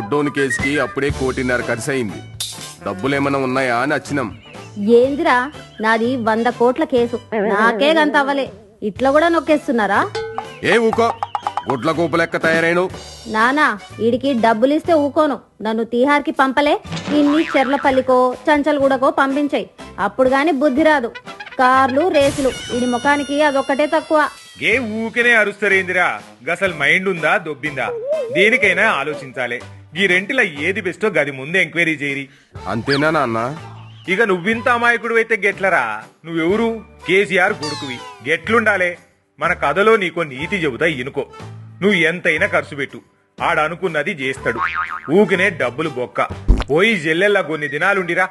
బుడ్డోని కేసుకి అప్పుడే 1.5 కోటి ఖర్చు అయింది. డబ్బులేమన్నా ఉన్నాయా అని వచ్చినాం. ఏందిరా నాది 100 కోట్ల కేసు, నాకే గంత అవ్వలే, ఇట్లా కూడా నొక్కేస్తున్నారా? ఏ ఊకో, గుడ్ల కూపు లెక్క తయారైను. నానా ఈడికి డబ్బులిస్తే ఊకోను, నన్ను తీహార్కి పంపలే, ఇన్ని చెర్లపల్లికో చంచల్గూడకో పంపించాయి, అప్పుడు గాని బుద్ధి రాదు. కార్లు రేసులు ఈడి ముఖానికి అదొక్కటే తక్కువ. గే ఊకనే అరుస్తారేందిరా, గసలు మైండ్ ఉందా దొబ్బిందా? దేనికైనా ఆలోచించాలి. ఈ రెంటిలా ఏది బెస్టో గది ముందే ఎంక్వైరీ చేయరి. అంతేనా నాన్న? ఇక నువ్వింత అమాయకుడు అయితే గెట్లరా? నువ్వెవరు? కేసీఆర్ కొడుకువి, గెట్లుండాలే? మన కథలో నీకో నీతి చెబుతా ఇనుకో. నువ్వు ఎంతైనా ఖర్చు పెట్టు, ఆడనుకున్నది చేస్తాడు. ఊకినే డబ్బులు బొక్క. పోయి జల్లెల్లా కొన్ని దినాలుండిరా.